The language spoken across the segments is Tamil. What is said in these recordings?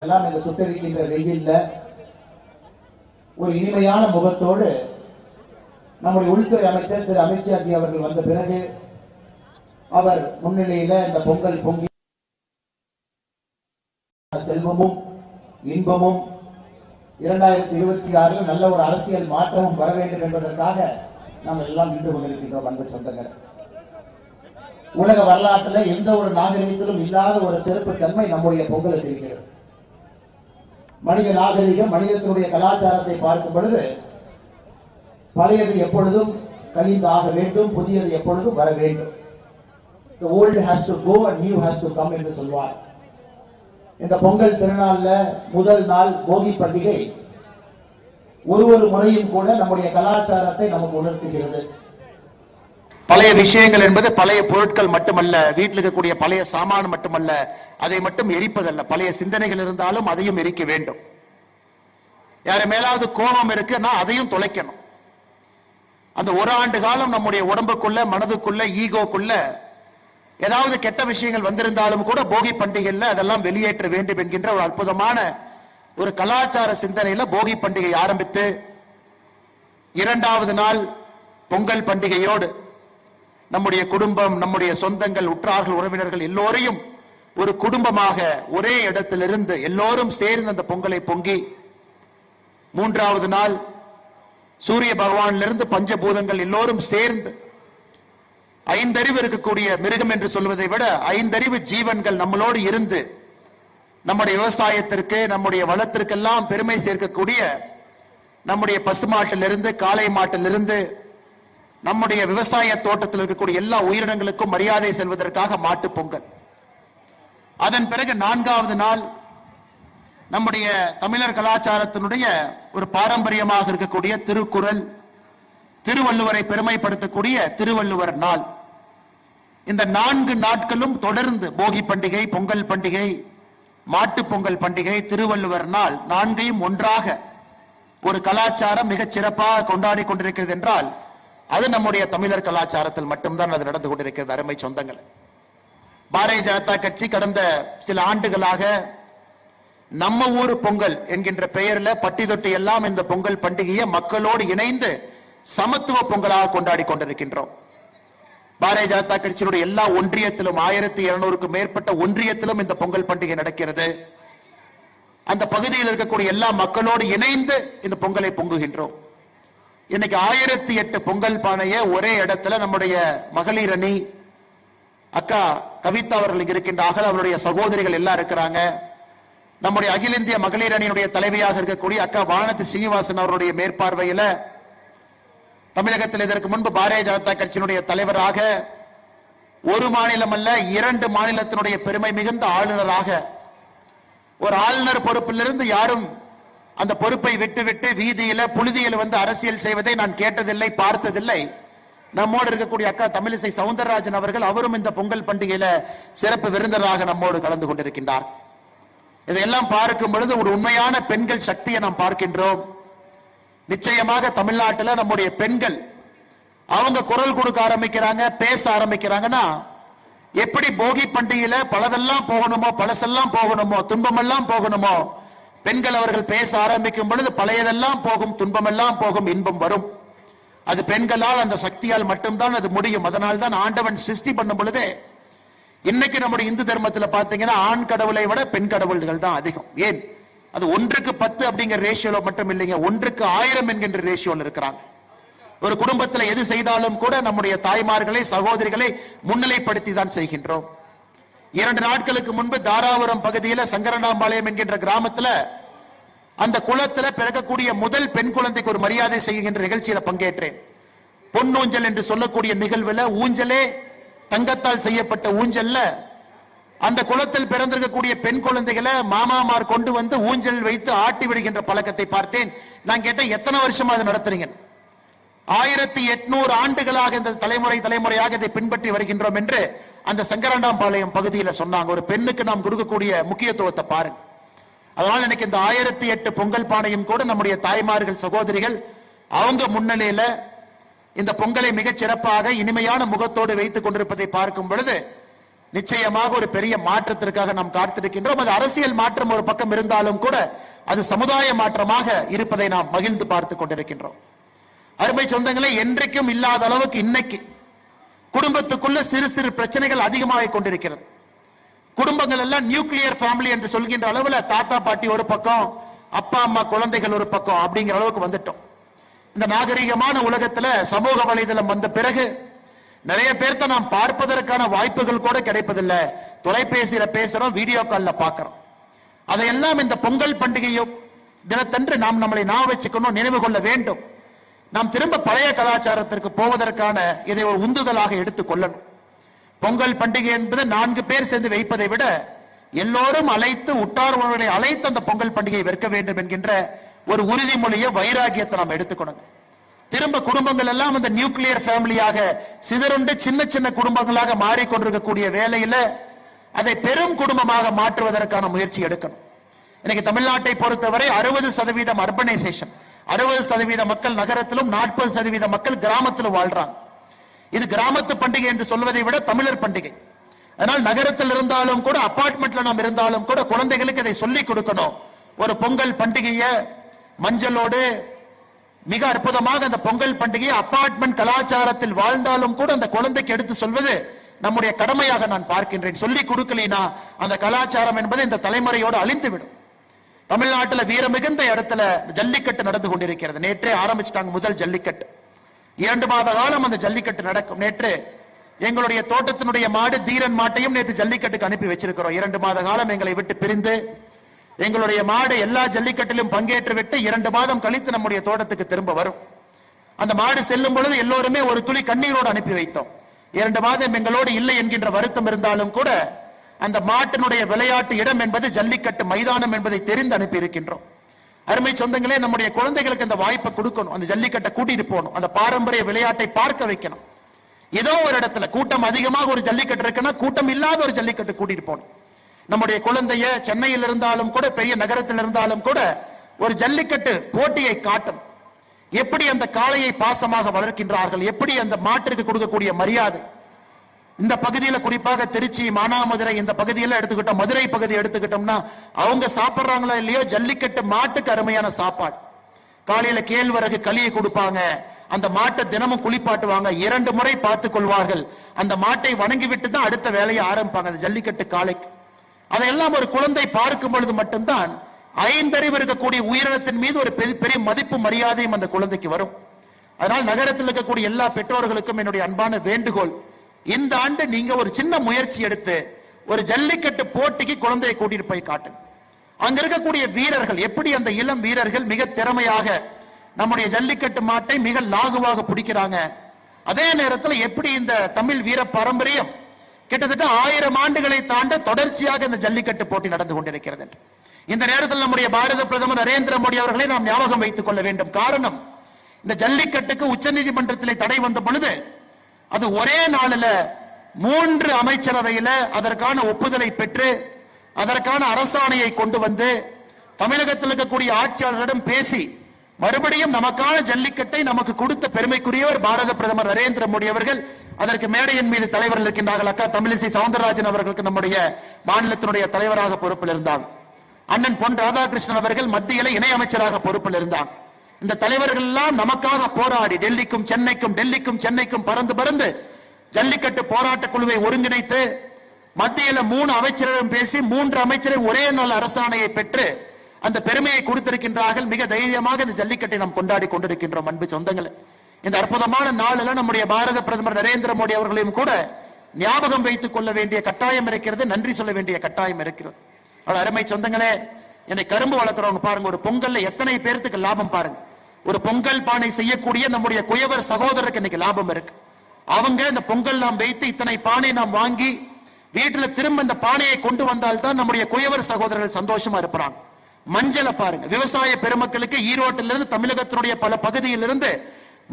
எல்லாம் இந்த சுட்டரிக்கின்ற வெயில்ல ஒரு இனிமையான முகத்தோடு நம்முடைய உள்துறை அமைச்சர் திரு அமித்ஷாஜி அவர்கள் வந்த பிறகு அவர் முன்னிலையில இந்த பொங்கல் பொங்கி செல்வமும் இன்பமும் 2026 நல்ல ஒரு அரசியல் மாற்றமும் வர வேண்டும் என்பதற்காக நாம் எல்லாம் நின்று கொண்டிருக்கின்றோம். அன்பு சொந்தங்கள், உலக வரலாற்றில் எந்த ஒரு நாகரிகத்திலும் இல்லாத ஒரு சிறப்பு தன்மை நம்முடைய பொங்கலுக்கு இருக்கிறது. மனித நாகரிகம், மனிதத்தினுடைய கலாச்சாரத்தை பார்க்கும் பொழுது பழையது எப்பொழுதும் கழிந்தாக வேண்டும், புதியது எப்பொழுதும் வர வேண்டும். The old has to go and new has to come என்று சொல்வார். இந்த பொங்கல் திருநாள்ல முதல் நாள் போகி பண்டிகை ஒரு முறையும் கூட நம்முடைய கலாச்சாரத்தை நமக்கு உணர்த்துகிறது. பழைய விஷயங்கள் என்பது பழைய பொருட்கள் மட்டுமல்ல, வீட்டில் இருக்கக்கூடிய பழைய சாமான் மட்டுமல்ல, அதை மட்டும் எரிப்பதல்ல. பழைய சிந்தனைகள் இருந்தாலும் அதையும் எரிக்க வேண்டும். யாரு மேலாவது கோபம் இருக்குன்னா அதையும் தொலைக்கணும். அந்த ஒரு ஆண்டு காலம் நம்முடைய உடம்புக்குள்ள, மனதுக்குள்ள, ஈகோக்குள்ள ஏதாவது கெட்ட விஷயங்கள் வந்திருந்தாலும் கூட போகி பண்டிகையில் அதெல்லாம் வெளியேற்ற வேண்டும் என்கின்ற ஒரு அற்புதமான ஒரு கலாச்சார சிந்தனையில போகி பண்டிகை ஆரம்பித்து இரண்டாவது நாள் பொங்கல் பண்டிகையோடு நம்முடைய குடும்பம், நம்முடைய சொந்தங்கள், உற்றார்கள், உறவினர்கள் எல்லோரையும் ஒரு குடும்பமாக ஒரே இடத்திலிருந்து எல்லோரும் சேர்ந்து அந்த பொங்கலை பொங்கி மூன்றாவது நாள் சூரிய பகவானிலிருந்து பஞ்சபூதங்கள் எல்லோரும் சேர்ந்து ஐந்தறிவு இருக்கக்கூடிய மிருகம் என்று சொல்வதை விட ஐந்தறிவு ஜீவன்கள் நம்மளோடு இருந்து நம்முடைய விவசாயத்திற்கு, நம்முடைய வளத்திற்கெல்லாம் பெருமை சேர்க்கக்கூடிய நம்முடைய பசுமாட்டிலிருந்து, காளை மாட்டிலிருந்து, நம்முடைய விவசாய தோட்டத்தில் இருக்கக்கூடிய எல்லா உயிரினங்களுக்கும் மரியாதை செல்வதற்காக மாட்டு பொங்கல். அதன் பிறகு நான்காவது நாள் நம்முடைய தமிழர் கலாச்சாரத்தினுடைய ஒரு பாரம்பரியமாக இருக்கக்கூடிய திருக்குறள், திருவள்ளுவரை பெருமைப்படுத்தக்கூடிய திருவள்ளுவர் நாள். இந்த 4 நாட்களும் தொடர்ந்து போகி பண்டிகை, பொங்கல் பண்டிகை, மாட்டு பொங்கல் பண்டிகை, திருவள்ளுவர் நாள் 4ஐயும் ஒன்றாக ஒரு கலாச்சாரம் மிகச் சிறப்பாக கொண்டாடி கொண்டிருக்கிறது என்றால் அது நம்முடைய தமிழர் கலாச்சாரத்தில் மட்டும்தான் அது நடந்து கொண்டிருக்கிறது. அருமை சொந்தங்கள், பாரதிய ஜனதா கட்சி கடந்த சில ஆண்டுகளாக நம்ம ஊர் பொங்கல் என்கின்ற பெயர்ல பட்டி தொட்டி எல்லாம் இந்த பொங்கல் பண்டிகையை மக்களோடு இணைந்து சமத்துவ பொங்கலாக கொண்டாடி கொண்டிருக்கின்றோம். பாரதிய ஜனதா கட்சியினுடைய எல்லா ஒன்றியத்திலும் 1200க்கும் மேற்பட்ட ஒன்றியத்திலும் இந்த பொங்கல் பண்டிகை நடக்கிறது. அந்த பகுதியில் இருக்கக்கூடிய எல்லா மக்களோடு இணைந்து இந்த பொங்கலை பொங்குகின்றோம். இன்னைக்கு 1008 பொங்கல் பானையை ஒரே இடத்துல நம்முடைய மகளிர் அணி அக்கா கவிதா அவர்கள் இருக்கின்றார்கள், அவருடைய சகோதரிகள் எல்லாம் இருக்கிறாங்க. நம்முடைய அகில இந்திய மகளிர் அணியினுடைய தலைவியாக இருக்கக்கூடிய அக்கா வானதி சீனிவாசன் அவருடைய மேற்பார்வையில தமிழகத்தில் இதற்கு முன்பு பாரதிய ஜனதா கட்சியினுடைய தலைவராக ஒரு மாநிலம் அல்ல 2 மாநிலத்தினுடைய பெருமை மிகுந்த ஆளுநராக, ஒரு ஆளுநர் பொறுப்பிலிருந்து யாரும் அந்த பொறுப்பை விட்டுவிட்டு வீதியில புழுதியில் வந்து அரசியல் செய்வதை நான் கேட்டதில்லை, பார்த்ததில்லை. நம்மோடு இருக்கக்கூடிய அக்கா தமிழிசை சவுந்தரராஜன் அவர்கள், அவரும் இந்த பொங்கல் பண்டிகையில சிறப்பு விருந்தராக நம்மோடு கலந்து கொண்டிருக்கின்றார். இதையெல்லாம் பார்க்கும் பொழுது ஒரு உண்மையான பெண்கள் சக்தியை நாம் பார்க்கின்றோம். நிச்சயமாக தமிழ்நாட்டில் நம்முடைய பெண்கள் அவங்க குரல் கொடுக்க ஆரம்பிக்கிறாங்க, பேச ஆரம்பிக்கிறாங்கன்னா எப்படி போகி பண்டிகையில பலதெல்லாம் போகணுமோ, பழசெல்லாம் போகணுமோ, துன்பமெல்லாம் போகணுமோ, பெண்கள் அவர்கள் பேச ஆரம்பிக்கும் பொழுது பழையதெல்லாம் போகும், துன்பமெல்லாம் போகும், இன்பம் வரும். அது பெண்களால், அந்த சக்தியால் மட்டும்தான் அது முடியும். அதனால் தான் ஆண்டவன் சிருஷ்டி பண்ணும் பொழுது இன்னைக்கு நம்முடைய இந்து தர்மத்தில் பாத்தீங்கன்னா ஆண் கடவுளை விட பெண் கடவுள்கள் தான் அதிகம். ஏன்? அது 1:10 அப்படிங்கிற ரேஷியோல மட்டும் இல்லைங்க, 1:1000 என்கின்ற ரேஷியோல இருக்கிறாங்க. ஒரு குடும்பத்தில் எது செய்தாலும் கூட நம்முடைய தாய்மார்களை, சகோதரிகளை முன்னிலைப்படுத்தி தான் செய்கின்றோம். 2 நாட்களுக்கு முன்பு தாராபுரம் பகுதியில் சங்கரனாம்பாளையம் என்கின்ற கிராமத்தில் அந்த குளத்துல பிறக்கக்கூடிய முதல் பெண் குழந்தைக்கு ஒரு மரியாதை செய்கின்ற நிகழ்ச்சியில பங்கேற்றேன். பொன்னூஞ்சல் என்று சொல்லக்கூடிய நிகழ்வுல ஊஞ்சலே தங்கத்தால் செய்யப்பட்ட ஊஞ்சல்ல அந்த குளத்தில் பிறந்திருக்கக்கூடிய பெண் குழந்தைகளை மாமாமார் கொண்டு வந்து ஊஞ்சல் வைத்து ஆட்டி விடுகின்ற பழக்கத்தை பார்த்தேன். நான் கேட்டேன், எத்தனை வருஷமா அதை நடத்துறீங்க? 1800 ஆண்டுகளாக இந்த தலைமுறையாக இதை பின்பற்றி வருகின்றோம் என்று அந்த சங்கரண்டாம்பாளையம் பகுதியில் சொன்னாங்க. ஒரு பெண்ணுக்கு நாம் கொடுக்கக்கூடிய முக்கியத்துவத்தை பாருங்க. அதனால எனக்கு இந்த 1008 பொங்கல் பானையும் கூட நம்முடைய தாய்மார்கள், சகோதரிகள் அவங்க முன்னிலையில இந்த பொங்கலை மிகச் சிறப்பாக இனிமையான முகத்தோடு வைத்துக் கொண்டிருப்பதை பார்க்கும் பொழுது நிச்சயமாக ஒரு பெரிய மாற்றத்திற்காக நாம் காத்திருக்கின்றோம். அது அரசியல் மாற்றம் ஒரு பக்கம் இருந்தாலும் கூட அது சமுதாய மாற்றமாக இருப்பதை நாம் மகிழ்ந்து பார்த்து கொண்டிருக்கின்றோம். அருமை சொந்தங்களே, என்றைக்கும் இல்லாத அளவுக்கு இன்னைக்கு குடும்பத்துக்குள்ள சிறு சிறு பிரச்சனைகள் அதிகமாக கொண்டிருக்கிறது. குடும்பங்கள் எல்லாம் நியூக்ளியர் ஃபேமிலி என்று சொல்கின்ற அளவுல தாத்தா பாட்டி ஒரு பக்கம், அப்பா அம்மா குழந்தைகள் ஒரு பக்கம் அப்படிங்கிற அளவுக்கு வந்துட்டோம். இந்த நாகரிகமான உலகத்துல சமூக வலைதளம் வந்த பிறகு நிறைய பேர்த்த நாம் பார்ப்பதற்கான வாய்ப்புகள் கூட கிடைப்பதில்லை. தொலைபேசியில பேசுறோம், வீடியோ கால்ல பாக்கிறோம். அதையெல்லாம் இந்த பொங்கல் பண்டிகையோ தினத்தன்று நாம் நம்மளை வச்சுக்கணும், நினைவு கொள்ள வேண்டும். நாம் திரும்ப பழைய கலாச்சாரத்திற்கு போவதற்கான இதை ஒரு உந்துதலாக எடுத்துக் கொள்ளணும். பொங்கல் பண்டிகை என்பது 4 பேர் சேர்ந்து வைப்பதை விட எல்லோரும் அழைத்து, உற்றார் உறவினர்களை அழைத்து அந்த பொங்கல் பண்டிகையை வைக்க வேண்டும் என்கின்ற ஒரு உறுதிமொழியை, வைராகியத்தை நாம் எடுத்துக்கணும். திரும்ப குடும்பங்கள் எல்லாம் அந்த நியூக்ளியர் ஃபேமிலியாக சிதறுண்டு சின்ன சின்ன குடும்பங்களாக மாறிக்கொண்டிருக்கக்கூடிய வேலையில அதை பெரும் குடும்பமாக மாற்றுவதற்கான முயற்சி எடுக்கணும். இன்னைக்கு தமிழ்நாட்டை பொறுத்தவரை 60% அர்பனைசேஷன், 60% மக்கள் நகரத்திலும் 40% மக்கள் கிராமத்திலும் வாழ்றாங்க. இது கிராமத்து பண்டிகை என்று சொல்வதை விட தமிழர் பண்டிகை. அதனால் நகரத்தில் இருந்தாலும் கூட, அபார்ட்மெண்ட்ல நாம் இருந்தாலும் கூட குழந்தைகளுக்கு இதை சொல்லிக் கொடுக்கணும். ஒரு பொங்கல் பண்டிகையை மஞ்சளோடு மிக அற்புதமாக அந்த பொங்கல் பண்டிகையை அபார்ட்மெண்ட் கலாச்சாரத்தில் வாழ்ந்தாலும் கூட அந்த குழந்தைக்கு எடுத்து சொல்வது நம்முடைய கடமையாக நான் பார்க்கின்றேன். சொல்லிக் கொடுக்கலினா அந்த கலாச்சாரம் என்பது இந்த தலைமுறையோடு அழிந்துவிடும். தமிழ்நாட்டில் வீர மிகுந்த இடத்துல ஜல்லிக்கட்டு நடந்து கொண்டிருக்கிறது. நேற்றே ஆரம்பிச்சிட்டாங்க முதல் ஜல்லிக்கட்டு. 2 மாத காலம் அந்த ஜல்லிக்கட்டு நடக்கும். நேற்று எங்களுடைய தோட்டத்தினுடைய மாடு தீரன் மாட்டையும் நேற்று ஜல்லிக்கட்டுக்கு அனுப்பி வச்சிருக்கிறோம். 2 மாத காலம் எங்களை விட்டு பிரிந்து எங்களுடைய மாடு எல்லா ஜல்லிக்கட்டிலும் பங்கேற்று விட்டு 2 மாதம் கழித்து நம்முடைய தோட்டத்துக்கு திரும்ப வரும். அந்த மாடு செல்லும் பொழுது எல்லோருமே ஒரு துளி கண்ணீரோடு அனுப்பி வைத்தோம். 2 மாதம் எங்களோடு இல்லை என்கின்ற வருத்தம் இருந்தாலும் கூட அந்த மாட்டினுடைய விளையாட்டு இடம் என்பது ஜல்லிக்கட்டு மைதானம் என்பதை தெரிந்து அனுப்பி இருக்கின்றோம். அருமை சொந்தங்களே, நம்முடைய குழந்தைகளுக்கு அந்த வாய்ப்பை கொடுக்கணும். அந்த ஜல்லிக்கட்டை கூட்டிட்டு போகணும். அந்த பாரம்பரிய விளையாட்டை பார்க்க வைக்கணும். ஏதோ ஒரு இடத்துல கூட்டம் அதிகமாக ஒரு ஜல்லிக்கட்டு இருக்குன்னா கூட்டம் இல்லாத ஒரு ஜல்லிக்கட்டு கூட்டிட்டு போகணும். நம்முடைய குழந்தைய சென்னையில் இருந்தாலும் கூட, பெரிய நகரத்தில் இருந்தாலும் கூட ஒரு ஜல்லிக்கட்டு போட்டியை காட்டும். எப்படி அந்த காளையை பாசமாக வளர்க்கின்றார்கள், எப்படி அந்த மாட்டிற்கு கொடுக்கக்கூடிய மரியாதை. இந்த பகுதியில் குறிப்பாக திருச்சி, மானாமதுரை இந்த பகுதியில் எடுத்துக்கிட்டோம், மதுரை பகுதி எடுத்துக்கிட்டோம்னா அவங்க சாப்பிட்றாங்களா இல்லையோ ஜல்லிக்கட்டு மாட்டுக்கு அருமையான சாப்பாடு. காலையில கேழ்வரகு களியை கொடுப்பாங்க. அந்த மாட்டை தினமும் குளிப்பாட்டுவாங்க. 2 முறை பார்த்துக் கொள்வார்கள். அந்த மாட்டை வணங்கிவிட்டு தான் அடுத்த வேலையை ஆரம்பிப்பாங்க அந்த ஜல்லிக்கட்டு காளைக்கு. அதையெல்லாம் ஒரு குழந்தை பார்க்கும் பொழுது மட்டும்தான் 5 அறிவு இருக்கக்கூடிய உயிரினத்தின் மீது ஒரு பெரிய மதிப்பு மரியாதையும் அந்த குழந்தைக்கு வரும். அதனால் நகரத்தில் இருக்கக்கூடிய எல்லா பெற்றோர்களுக்கும் என்னுடைய அன்பான வேண்டுகோள், இந்த ஆண்டு நீங்க ஒரு சின்ன முயற்சி எடுத்து ஒரு ஜல்லிக்கட்டு போட்டிக்கு குழந்தையை கூட்டிட்டு போய் காட்டுங்க. அங்க இருக்கக்கூடிய வீரர்கள் எப்படி, அந்த இளம் வீரர்கள் மிக திறமையாக நம்முடைய ஜல்லிக்கட்டு மாட்டை மிக லாகுவாக பிடிக்கிறாங்க. அதே நேரத்தில் எப்படி இந்த தமிழ் வீர பாரம்பரியம் கிட்டத்தட்ட 1000 ஆண்டுகளை தாண்ட தொடர்ச்சியாக இந்த ஜல்லிக்கட்டு போட்டி நடந்து கொண்டிருக்கிறது. இந்த நேரத்தில் நம்முடைய பாரத பிரதமர் நரேந்திர மோடி அவர்களை நாம் ஞாபகம் வைத்துக் கொள்ள வேண்டும். காரணம், இந்த ஜல்லிக்கட்டுக்கு உச்சநீதிமன்றத்தில் தடை வந்த பொழுது அது ஒரே நாளில் 3 அமைச்சரவையில் அதற்கான ஒப்புதலை பெற்று அதற்கான அரசாணையை கொண்டு வந்து தமிழகத்தில் இருக்கக்கூடிய ஆட்சியாளரிடம் பேசி மறுபடியும் நமக்கான ஜல்லிக்கட்டை நமக்கு கொடுத்த பெருமைக்குரியவர் பாரத பிரதமர் நரேந்திர மோடி அவர்கள். அதற்கு மேடையின் மீது தலைவர்கள் இருக்கின்றார்கள். அக்கா தமிழிசை சவுந்தரராஜன் அவர்களுக்கு நம்முடைய மாநிலத்தினுடைய தலைவராக பொறுப்பில் இருந்தார். அண்ணன் பொன் ராதாகிருஷ்ணன் அவர்கள் மத்தியில இணையமைச்சராக பொறுப்பில் இருந்தார். இந்த தலைவர்கள் எல்லாம் நமக்காக போராடி டெல்லிக்கும் சென்னைக்கும் பறந்து ஜல்லிக்கட்டு போராட்ட குழுவை ஒருங்கிணைத்து மத்தியில 3 அமைச்சரிடம் பேசி 3 அமைச்சரை ஒரே நாள் அரசாணையை பெற்று அந்த பெருமையை கொடுத்திருக்கின்றார்கள். மிக தைரியமாக இந்த ஜல்லிக்கட்டை நாம் கொண்டாடி கொண்டிருக்கின்றோம். அன்பு சொந்தங்களே, இந்த அற்புதமான நாளில் நம்முடைய பாரத பிரதமர் நரேந்திர மோடி அவர்களையும் கூட ஞாபகம் வைத்துக் கொள்ள வேண்டிய கட்டாயம் இருக்கிறது, நன்றி சொல்ல வேண்டிய கட்டாயம் இருக்கிறது. அருமை சொந்தங்களே, என்னை கரும்பு வளர்க்கிறவங்க பாருங்க, ஒரு பொங்கல்ல எத்தனை பேருக்கு லாபம் பாருங்க. ஒரு பொங்கல் பானை செய்யக்கூடிய நம்முடைய குயவர் சகோதரருக்கு இன்னைக்கு லாபம் இருக்கு. அவங்க இந்த பொங்கல் நாம் வைத்து இத்தனை பானை நாம் வாங்கி வீட்டுல திரும்ப இந்த பானையை கொண்டு வந்தால் தான் நம்முடைய குயவர் சகோதரர்கள் சந்தோஷமா இருப்பாங்க. மஞ்சளை பாருங்க, விவசாய பெருமக்களுக்கு ஈரோட்டிலிருந்து தமிழகத்தினுடைய பல பகுதியிலிருந்து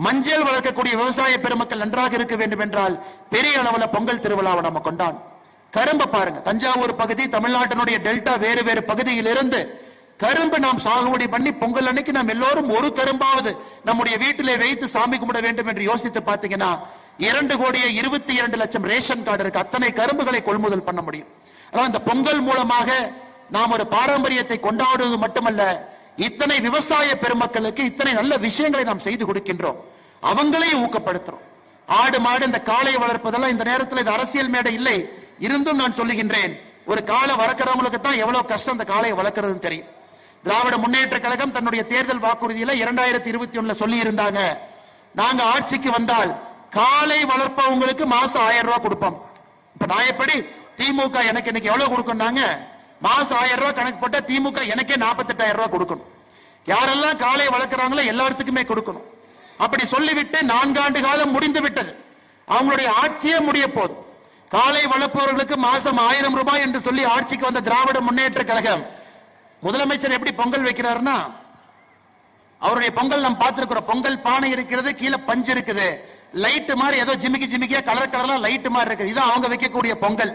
மஞ்சள் வளர்க்கக்கூடிய விவசாய பெருமக்கள் நன்றாக இருக்க வேண்டும் என்றால் பெரிய அளவுல பொங்கல் திருவிழாவை நம்ம கொண்டாடும். கரும்பு பாருங்க, தஞ்சாவூர் பகுதி, தமிழ்நாட்டினுடைய டெல்டா வேறு பகுதியிலிருந்து கரும்பு நாம் சாகுபடி பண்ணி பொங்கல் அன்னைக்கு நாம் எல்லோரும் ஒரு கரும்பாவது நம்முடைய வீட்டிலே வைத்து சாமி கும்பிட வேண்டும் என்று யோசித்து பார்த்தீங்கன்னா 2,22,00,000 ரேஷன் கார்டு இருக்கு. அத்தனை கரும்புகளை கொள்முதல் பண்ண முடியும். அதனால இந்த பொங்கல் மூலமாக நாம் ஒரு பாரம்பரியத்தை கொண்டாடுவது மட்டுமல்ல, இத்தனை விவசாய பெருமக்களுக்கு இத்தனை நல்ல விஷயங்களை நாம் செய்து கொடுக்கின்றோம், அவங்களையும் ஊக்கப்படுத்துறோம். ஆடு மாடு இந்த காளை வளர்ப்பதெல்லாம் இந்த நேரத்தில் இது அரசியல் மேடை இல்லை, இருந்தும் நான் சொல்லுகின்றேன், ஒரு காளை வளர்க்கிறவங்களுக்கு தான் எவ்வளவு கஷ்டம் அந்த காளையை வளர்க்கறதுன்னு தெரியும். திராவிட முன்னேற்ற கழகம் தன்னுடைய தேர்தல் வாக்குறுதியில 2021 சொல்லி இருந்தாங்க, நாங்க ஆட்சிக்கு வந்தால் காளை வளர்ப்பவங்களுக்கு மாசம் 1000 ரூபாய் கொடுப்போம். இப்ப நான் எப்படி திமுக எனக்கு இன்னைக்கு எவ்வளவு கொடுக்கணும்னாங்க, மாசம் 1000 ரூபாய் கணக்கு போட்டா திமுக எனக்கே 48,000 ரூபாய் கொடுக்கணும். யாரெல்லாம் காளை வளர்க்கிறாங்களோ எல்லாத்துக்குமே கொடுக்கணும். அப்படி சொல்லிவிட்டு 4 ஆண்டு காலம் முடிந்து விட்டது, அவங்களுடைய ஆட்சியே முடிய போகுது. காளை வளர்ப்பவர்களுக்கு மாசம் 1000 ரூபாய் என்று சொல்லி ஆட்சிக்கு வந்த திராவிட முன்னேற்ற கழகம் முதலமைச்சர் எப்படி பொங்கல் வைக்கிறாருன்னா, அவருடைய பொங்கல் நாம் பார்த்திருக்கிறோம். பொங்கல் பானை இருக்கிறது, கீழே பஞ்சு இருக்குது, லைட் மாதிரி ஏதோ ஜிமிக்கி ஜிமிக்கியா கலர் கலரா லைட் மாதிரி இருக்குது. இதான் அவங்க வைக்கக்கூடிய பொங்கல்.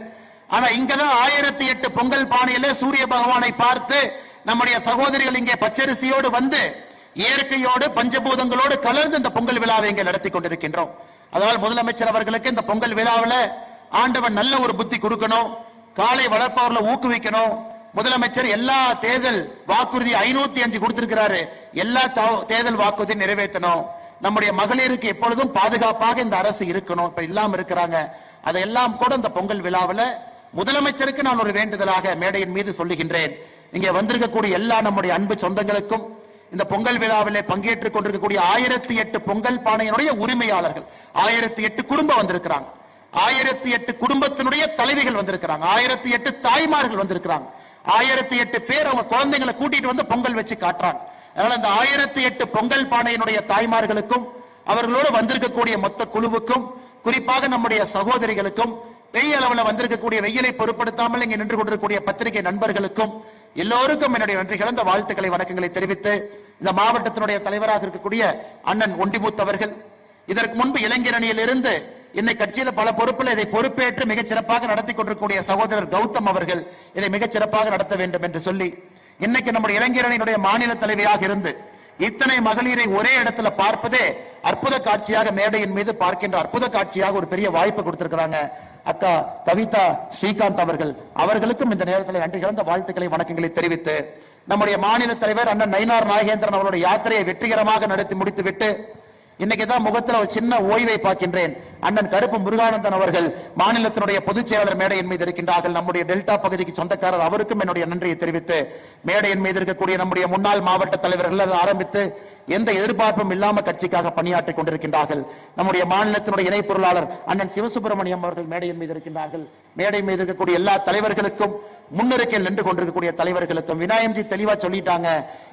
ஆனா இங்கதான் 1008 பொங்கல் பானையில சூரிய பகவானை பார்த்து நம்முடைய சகோதரிகள் இங்கே பச்சரிசியோடு வந்து இயற்கையோடு பஞ்சபூதங்களோடு கலர்ந்து இந்த பொங்கல் விழாவை இங்கே நடத்தி கொண்டிருக்கின்றோம். அதனால் முதலமைச்சர் அவர்களுக்கு இந்த பொங்கல் விழாவில் ஆண்டவன் நல்ல ஒரு புத்தி கொடுக்கணும், காளை வளர்ப்பவர்களை ஊக்குவிக்கணும். முதலமைச்சர் எல்லா தேர்தல் வாக்குறுதி 505 கொடுத்திருக்கிறாரு, எல்லா தேர்தல் வாக்குறுதி நிறைவேற்றணும். நம்முடைய மகளிருக்கு எப்பொழுதும் பாதுகாப்பாக இந்த அரசு இருக்கணும், இப்ப இல்லாம இருக்கிறாங்க. அதையெல்லாம் கூட இந்த பொங்கல் விழாவில் முதலமைச்சருக்கு நான் ஒரு வேண்டுதலாக மேடையின் மீது சொல்லுகின்றேன். இங்கே வந்திருக்கக்கூடிய எல்லா நம்முடைய அன்பு சொந்தங்களுக்கும், இந்த பொங்கல் விழாவிலே பங்கேற்றுக் கொண்டிருக்கக்கூடிய 1008 பொங்கல் பானையினுடைய உரிமையாளர்கள், 1008 குடும்பம் வந்திருக்கிறாங்க, 1008 குடும்பத்தினுடைய தலைவிகள் வந்திருக்கிறாங்க, 1008 தாய்மார்கள் வந்திருக்கிறாங்க, 1008 பேர் அவங்க குழந்தைங்களை கூட்டிட்டு வந்து பொங்கல் வச்சு காட்டுறாங்க. அதனால இந்த 1008 பொங்கல் பானையினுடைய தாய்மார்களுக்கும் அவர்களோடு வந்திருக்கக்கூடிய மொத்த குழுவுக்கும், குறிப்பாக நம்முடைய சகோதரிகளுக்கும், பெரிய அளவில் வந்திருக்கக்கூடிய வெயிலை பொருட்படுத்தாமல் இங்கே நின்று கொண்டிருக்கக்கூடிய பத்திரிகை நண்பர்களுக்கும் எல்லோருக்கும் என்னுடைய நன்றி கலந்த வாழ்த்துக்களை வணக்கங்களை தெரிவித்து, இந்த மாவட்டத்தினுடைய தலைவராக இருக்கக்கூடிய அண்ணன் ஒண்டிமுத்து அவர்கள், இதற்கு முன்பு இளைஞரணியில் இருந்து என்னை கட்சியில் பல பொறுப்பில் இதை பொறுப்பேற்று மிகச் சிறப்பாக நடத்தி கொண்டிருக்கக்கூடிய சகோதரர் கௌதம் அவர்கள் இதை மிகச் சிறப்பாக நடத்த வேண்டும் என்று சொல்லி, இன்னைக்கு நம்முடைய இளைஞரணியினுடைய மாநில தலைவியாக இருந்து இத்தனை மகளிரை ஒரே இடத்துல பார்ப்பதே அற்புத காட்சியாக, மேடையின் மீது பார்க்கின்ற அற்புத காட்சியாக ஒரு பெரிய வாய்ப்பு கொடுத்திருக்கிறாங்க அக்கா கவிதா ஸ்ரீகாந்த் அவர்களுக்கும் இந்த நேரத்தில் நன்றி கலந்த வாழ்த்துக்களை வணக்கங்களை தெரிவித்து, நம்முடைய மாநில தலைவர் அண்ணன் நயினார் நாகேந்திரன் அவருடைய யாத்திரையை வெற்றிகரமாக நடத்தி முடித்துவிட்டு இன்னைக்குதான் முகத்தில் ஒரு சின்ன ஓய்வை பார்க்கின்றேன். அண்ணன் கருப்பு முருகானந்தன் அவர்கள் மாநிலத்தினுடைய பொதுச் செயலாளர் மேடையின் மீது இருக்கின்றார்கள். நம்முடைய டெல்டா பகுதிக்கு சொந்தக்காரர், அவருக்கும் என்னுடைய நன்றியை தெரிவித்து, மேடையின் மீது இருக்கக்கூடிய நம்முடைய முன்னாள் மாவட்ட தலைவர்கள் ஆரம்பித்து எந்த எதிர்பார்ப்பும் இல்லாம கட்சிக்காக பணியாற்றிக் கொண்டிருக்கின்றார்கள். நம்முடைய மாநிலத்தினுடைய இணை பொருளாளர் அண்ணன் சிவசுப்பிரமணியம் அவர்கள் மேடையின் மீது இருக்கின்றார்கள். மேடை மீது இருக்கக்கூடிய எல்லா தலைவர்களுக்கும், முன்னிருக்கையில் நின்று கொண்டிருக்கக்கூடிய தலைவர்களுக்கும், விநாயகம்ஜி தெளிவா சொல்லிட்டாங்க,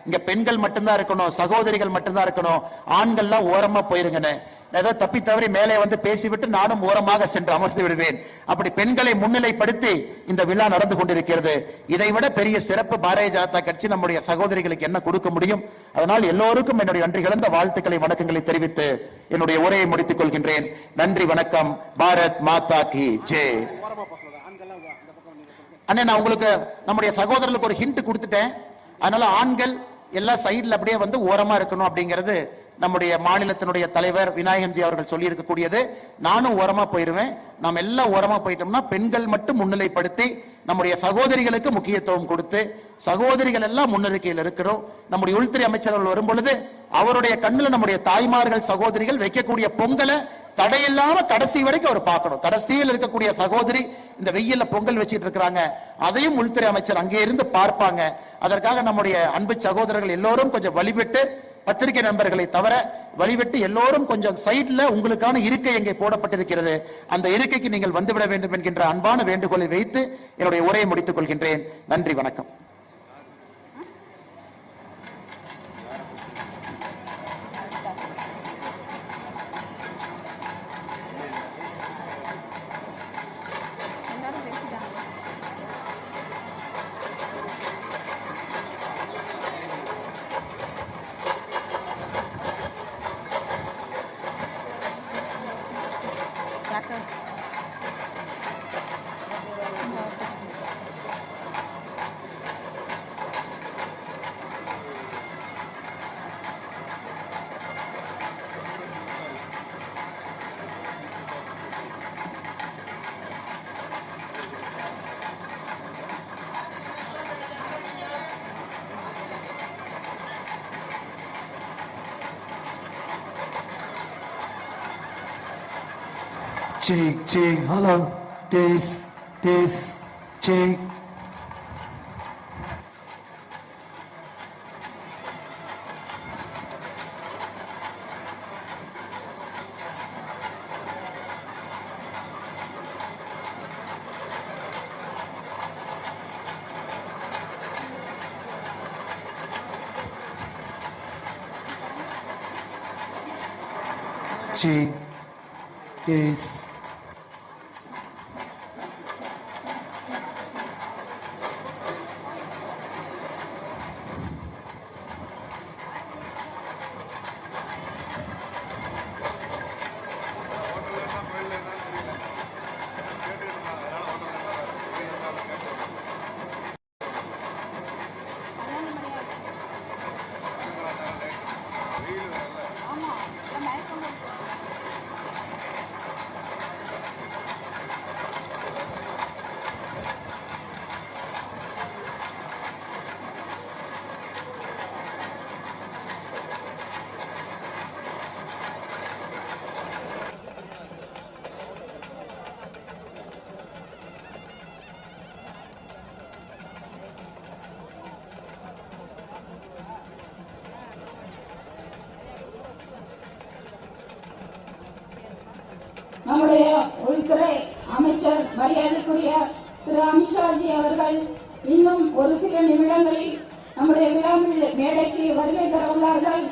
இங்க பெண்கள் மட்டும்தான் இருக்கணும், சகோதரிகள் மட்டும்தான் இருக்கணும், ஆண்கள்லாம் ஓரமா போயிருங்கன்னு. ஏதோ தப்பி தவறி மேலே வந்து பேசிவிட்டு நானும் ஓரமாக சென்று அமர்ந்து விடுவேன். அப்படி பெண்களை முன்னிலைப்படுத்தி இந்த விழா நடந்து கொண்டிருக்கிறது. இதைவிட பெரிய சிறப்பு பாரதிய ஜனதா கட்சி நம்முடைய சகோதரிகளுக்கு என்ன கொடுக்க முடியும்? அதனால் எல்லோருக்கும் என்னுடைய நன்றி கலந்த வாழ்த்துக்களை வணக்கங்களை தெரிவித்து என்னுடைய உரையை முடித்துக் கொள்கின்றேன். நன்றி, வணக்கம். பாரத் மாதா கி ஜெய். அண்ணே, நான் உங்களுக்கு நம்முடைய சகோதரர்களுக்கு ஒரு ஹிண்ட் கொடுத்துட்டேன். அதனால ஆண்கள் எல்லா சைடுல அப்படியே வந்து ஓரமா இருக்கணும் அப்படிங்கிறது நம்முடைய மாநிலத்தினுடைய தலைவர் விநாயகம்ஜி அவர்கள் சொல்லி இருக்கக்கூடியது. நானும் ஓரமா போயிருவேன். நாம் எல்லாம் ஓரமா போயிட்டோம்னா பெண்கள் மட்டும் முன்னிலைப்படுத்தி நம்முடைய சகோதரிகளுக்கு முக்கியத்துவம் கொடுத்து, சகோதரிகள் எல்லாம் முன்னிறுக்கையில் இருக்கிறோம். நம்முடைய உள்துறை அமைச்சர்கள் வரும் பொழுது அவருடைய கண்ணில் நம்முடைய தாய்மார்கள் சகோதரிகள் வைக்கக்கூடிய பொங்கலை தடையில்லாம கடைசி வரைக்கும் அவர் பார்க்கணும். கடைசியில் இருக்கக்கூடிய சகோதரி இந்த வெயில்ல பொங்கல் வச்சிட்டு இருக்கிறாங்க, அதையும் உள்துறை அமைச்சர் அங்கே இருந்து பார்ப்பாங்க. அதற்காக நம்முடைய அன்பு சகோதரர்கள் எல்லோரும் கொஞ்சம் வழிபட்டு, பத்திரிகை நண்பர்களை தவிர வழிவிட்டு எல்லோரும் கொஞ்சம் சைட்ல உங்களுக்கான இருக்கை எங்கே போடப்பட்டிருக்கிறது, அந்த இருக்கைக்கு நீங்கள் வந்துவிட வேண்டும் என்கின்ற அன்பான வேண்டுகோளை வைத்து என்னுடைய உரையை முடித்துக் கொள்கின்றேன். நன்றி, வணக்கம். check, hello, this, check. Check, this. நம்முடைய உள்துறை அமைச்சர் மரியாதைக்குரிய திரு அமித்ஷாஜி அவர்கள் இன்னும் ஒரு சில நிமிடங்களில் நம்முடைய விழா மேடைக்கு வருகை தர உள்ளார்கள்.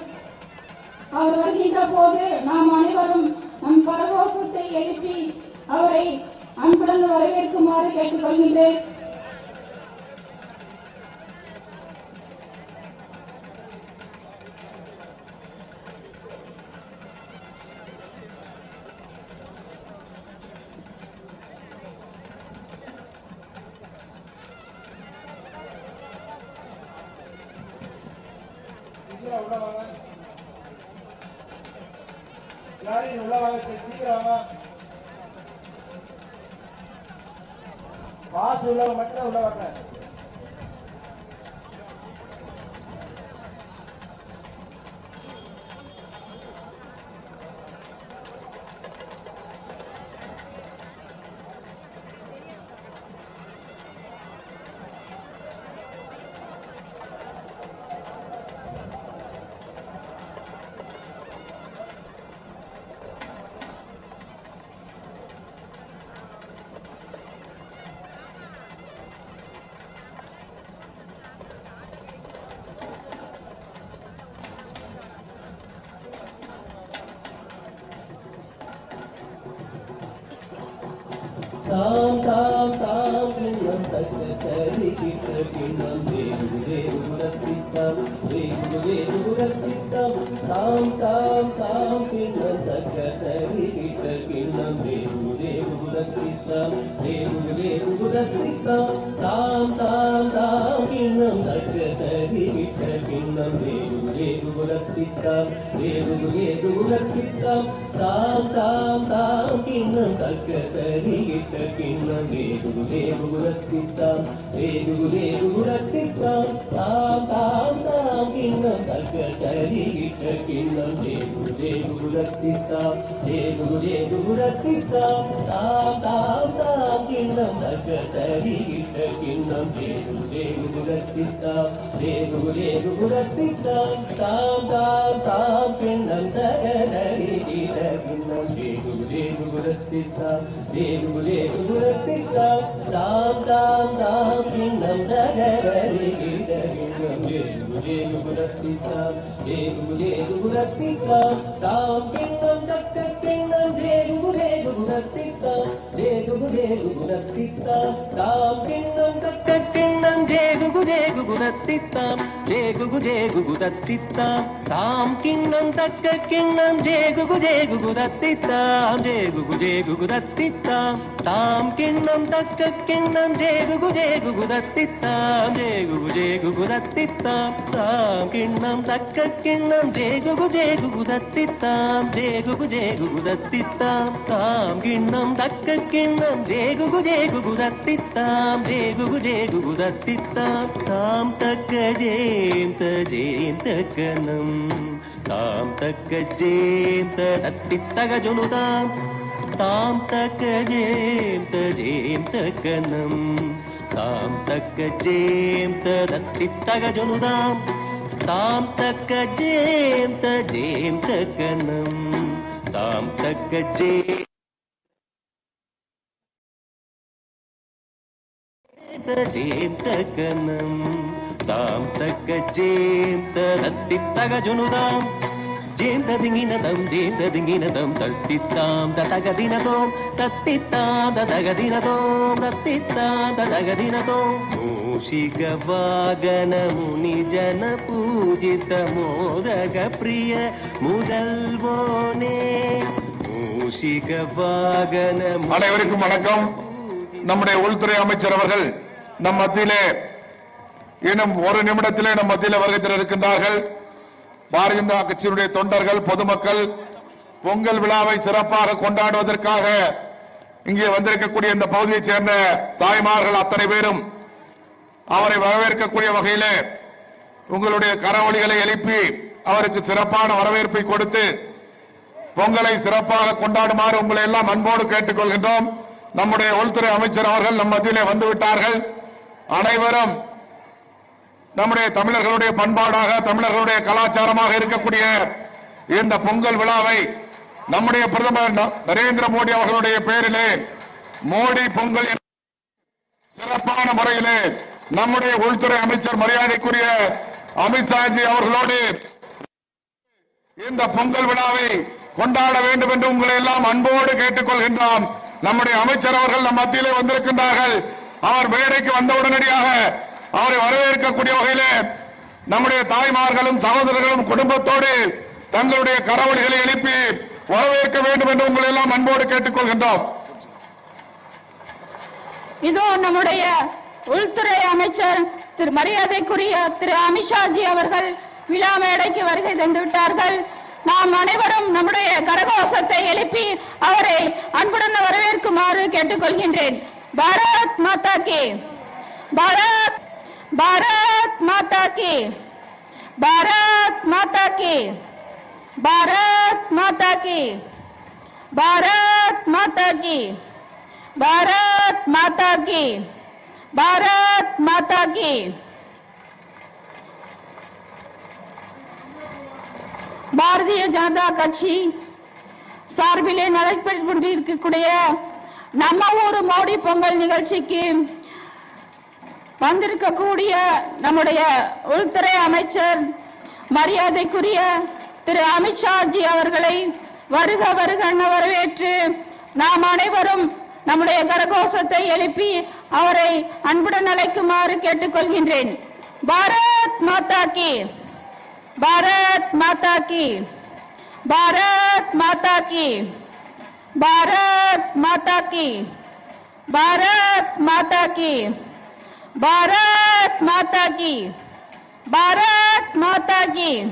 அவர் வருகின்ற போது நாம் அனைவரும் நம் கரகோஷத்தை எழுப்பி அவரை அன்புடன் வரவேற்குமாறு கேட்டுக்கொள்கின்றேன். உள்ளவாங்க யாரையும் உள்ளவாங்க சீக்கிரம் பாஸ் உள்ளவங்க மட்டும் உள்ளவாங்க. தாம் தாம் தாம் கிண்ணம் தக்க தரி கிட்ட கிண்ணம் வேகு வேகு உரத்தித்தாம் வேகு வேகு உரத்தித்தாம் தாம் தாம் தாம் கிண்ணம் தக்க தரி கிட்ட கிண்ணம் வேகு வேகு உரத்தித்தாம் வேகு வேகு உரத்தித்தாம் தாம் தாம் தாம் கிண்ணம் தக்க தரி கிட்ட கிண்ணம் வேகு வேகு உரத்தித்தாம் வேகு வேகு உரத்தித்தாம் தாம் தாம் தாம் கிண்ணம் தக்க தரி கிட்ட கிண்ணம் வேகு வேகு உரத்தித்தாம் வேகு வேகு உரத்தித்தாம் தாம் தாம் தாம் கிண்ணம் தக்க தரி கிட்ட கிண்ணம் வேகு வேகு உரத்தித்தாம் வேகு வேகு உரத்தித்தாம் தாம் தாம் தாம் கிண்ணம் தக்க தரி கிட்ட கிண்ணம் வேகு வேகு உரத்தித்தாம் வேகு வேகு உரத்தித்தாம் தாம் தாம் தாம் கிண்ணம் தக்க தரி கிட்ட கிண்ணம் வேகு வேகு உரத்தித்தாம் வேகு வேகு உரத்தித்தாம் தாம் தாம் தாம் கிண்ணம் தக்க தரி கிட்ட கிண்ணம் வேகு வேகு உரத்தித்தாம் வேகு வேகு உரத்தித்தாம் தாம் கிண்ணம் தக்க கிண்ணம் வேகு வேகு உரத்தித்தாம் வேகு வேகு உரத்தித்தாம் தாம் கிண்ணம் தக்க கிண்ணம் வேகு வேகு உரத்தித்தாம் வேகு வேகு உரத்தித்தாம் தாம் கிண்ணம் தக்க கிண்ணம் வேகு வேகு உரத்தித்தாம் வேகு வேகு உரத்தித்தாம் தாம் கிண்ணம் தக்க கிண்ணம் வேகு வேகு உரத்தித்தாம் வேகு வேகு உரத்தித்தாம் தாம் கிண்ணம் தக்க கிண்ணம் வேகு வேகு உரத்தித்தாம் வேகு வேகு உரத்தித்தாம் தாம் கிண்ணம் தக்க கிண்ணம் வேகு வேகு உரத்தித்தாம் வேகு வேகு உரத்தித்தாம் தாம் தக்க ஜேந்த ஜேந்த கணம் தாம் தக்க ஜேந்த தத்தித்தக ஜொனுதாம் தாம் தக்க ஜேம் தக்கனம் தாம் தக்க ஜேம் தத்தி தகஜனுதாம் தாம் தக்க ஜேம் தக்கனம் தாம் தக்க ஜேம் தக்கனம் தாம் தக்க ஜேம் தத்தி தகஜனுதாம் ஜேந்ததிங்கினதம் தத்தித்தாம் தகதினதோம் தத்தித்தாம் தகதினதோம் தத்தித்தாம் தகதினதோம் மூஷிக வாகன முனி ஜன பூஜித மோதக பிரிய முதல்வோனே மூஷிக வாகன. அனைவருக்கும் வணக்கம். நம்முடைய உள்துறை அமைச்சர் அவர்கள் நம் மத்தியிலே இன்னும் ஒரு நிமிடத்திலே நம் மத்தியிலே வருகை தர இருக்கின்றார்கள். பாரதிய ஜனதா கட்சியினுடைய தொண்டர்கள் பொதுமக்கள் பொங்கல் விழாவை சிறப்பாக கொண்டாடுவதற்காக இங்கே வந்திருக்கக்கூடிய இந்த பகுதியைச் சேர்ந்த தாய்மார்கள் அத்தனை பேரும் அவரை வரவேற்கக்கூடிய வகையிலே உங்களுடைய கரவொலிகளை எழுப்பி அவருக்கு சிறப்பான வரவேற்பை கொடுத்து பொங்கலை சிறப்பாக கொண்டாடுமாறு உங்களை எல்லாம் அன்போடு கேட்டுக் கொள்கின்றோம். நம்முடைய உள்துறை அமைச்சர் அவர்கள் நம் மத்தியிலே வந்துவிட்டார்கள். அனைவரும் நம்முடைய தமிழர்களுடைய பண்பாடாக தமிழர்களுடைய கலாச்சாரமாக இருக்கக்கூடிய இந்த பொங்கல் விழாவை நம்முடைய பிரதமர் நரேந்திர மோடி அவர்களுடைய பெயரிலே மோடி பொங்கல் சிறப்பான முறையிலே நம்முடைய உள்துறை அமைச்சர் மரியாதைக்குரிய அமித்ஷாஜி அவர்களோடு இந்த பொங்கல் விழாவை கொண்டாட வேண்டும் என்று உங்களை எல்லாம் அன்போடு கேட்டுக் கொள்கின்றோம். நம்முடைய அமைச்சர் அவர்கள் நம் மத்தியிலே வந்திருக்கின்றார்கள். அவர் மேடைக்கு வந்த உடனடியாக அவரை வரவேற்கக்கூடிய வகையிலே நம்முடைய தாய்மார்களும் சகோதரர்களும் குடும்பத்தோடு தங்களுடைய கரவொலிகளை எழுப்பி வரவேற்க வேண்டும் என்று உங்களை எல்லாம் அன்போடு கேட்டுக் கொள்கின்றோம். இதோ நம்முடைய உள்துறை அமைச்சர் திரு மரியாதைக்குரிய திரு அமித்ஷாஜி அவர்கள் விழா மேடைக்கு வருகை தந்துவிட்டார்கள். நாம் அனைவரும் நம்முடைய கரகோஷத்தை எழுப்பி அவரை அன்புடன் வரவேற்குமாறு கேட்டுக்கொள்கின்றேன். பாரத் மாதா கி, பாரத் பாரத் மாதா கி, பாரத் மாதா கி, பாரத் மாதா கி, பாரத் மாதா கி, பாரத் மாதா கி, பாரத் மாதா கி. பாரதிய ஜனதா கட்சி சார்பிலே நடைபெற்றுக் கொண்டிருக்கக்கூடிய நம்ம ஊர் மோடி பொங்கல் நிகழ்ச்சிக்கு வந்திருக்கக்கூடிய நம்முடைய உள்துறை அமைச்சர் மரியாதைக்குரிய திரு அமித்ஷாஜி அவர்களை வருக வருக வரவேற்று நாம் அனைவரும் நம்முடைய கரகோஷத்தை எழுப்பி அவரை அன்புடன் அழைக்குமாறு கேட்டுக்கொள்கின்றேன். பாரத் மாதா கி, பாரத் மாதா கி, பாரத் மாதா கி, பாரத் மாதா கி, பாரத் மாதா கி, பாரத் மாதா கி, பாரத் மாதா கி,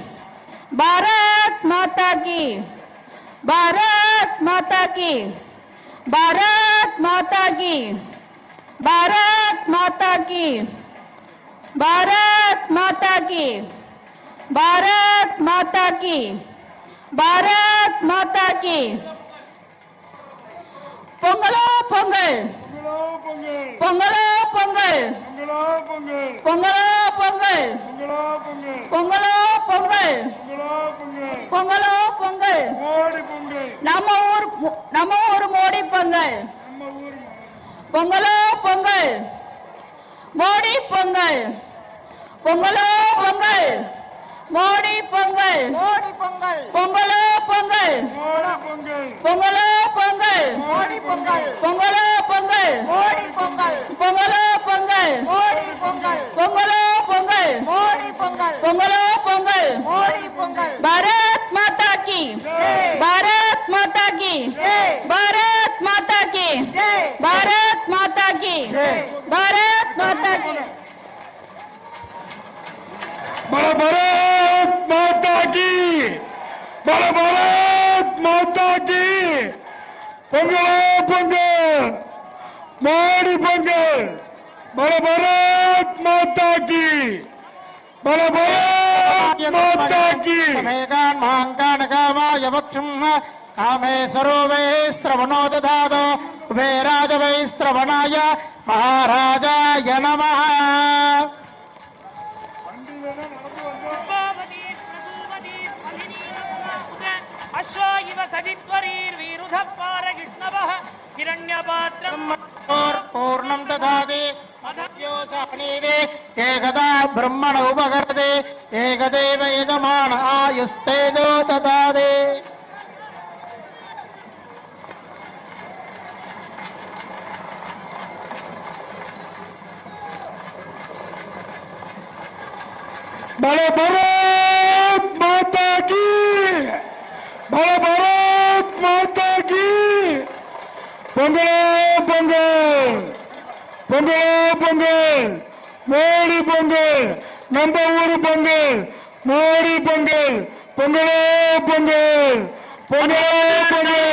பாரத் மாதா கி, பாரத் மாதா கி, பாரத் மாதா கி, பாரத் மாதா கி, பாரத் மாதா கி, பாரத் மாதா கி, பாரத் மாதா கி. பொங்கலோ பொங்கல், பொங்கலோ பொங்கல், பொங்கலோ பொங்கல், பொங்கலோ பொங்கல், பொங்கலோ பொங்கல், நம்ம ஊர் மோடி பொங்கல், பொங்கலோ பொங்கல், மோடி பொங்கல், பொங்கலோ பொங்கல், மோடி பொங்கல், மோடி பொங்கல், பொங்கலோ பொங்கல், பொங்கலோ பொங்கல், மோடி பொங்கல், பொங்கலோ பொங்கல், மோடி பொங்கல், பொங்கலோ பொங்கல், மோடி பொங்கல், பொங்கலோ பொங்கல், மோடி பொங்கல், பொங்கலோ பொங்கல். மோடி பொங்கல். பாரத் மாதா கி, பாரத் மாதா கி, பாரத் மாதா கி, பாரத் மாதா கி, பாரத் மாதா கி. भारत माता की, भारत माता की. பொங்கலோ பொங்கல், மோடி பொங்கல், भारत माता की, भारत माता की. மேகான் மாங்கானகாமாய பக்ஷம் कामेश्वरो वै श्रवणो ददातो कुबेराज वै श्रवणाय महाराजाय नमः अश्वा इव सदित्वरीर्वीरुधः पारगिष्णवः हिरण्यपात्रम् पूर्णं ददाति अधव्योऽसहनीदे एकदा ब्रह्मण उपकरते एकदेव यजमान आयुस्तेजो ददाति बड़े भारत माता की, बड़े भारत माता की। பொங்கல் பொங்கல் பொங்கல் பொங்கல் மோடி பொங்கல் நம்ம ஊரு பொங்கல் மோடி பொங்கல் பொங்கலே பொங்கல் பொங்கலே பொங்கல்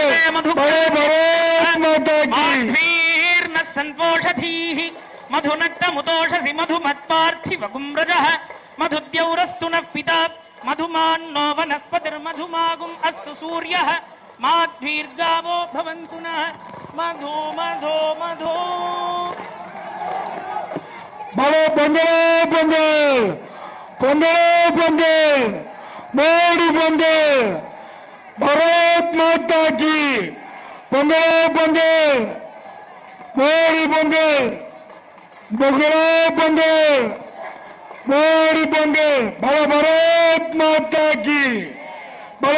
பலே பரத் மாதா की वीर्न संपोषधीः मधुनक्तमुतोषसि मधुमत्पार्थिवगुम्रजः मधुद्यौरस्तु नः पिता मधुमान्नो वनस्पतिर्मधुमागुम् अस्तु सूर्यः माध्वीर्गावो भवन्तु नः मधु मधु मधु बड़े பொங்கல் பொங்கல் பொங்கல் பொங்கல் மோடி பொங்கல் பரத் மாதா की பொங்கல் பொங்கல் மோடி பொங்கல் பொங்கலே பொங்கல் மோடி பொங்கல் பல பரத் மாதா की பல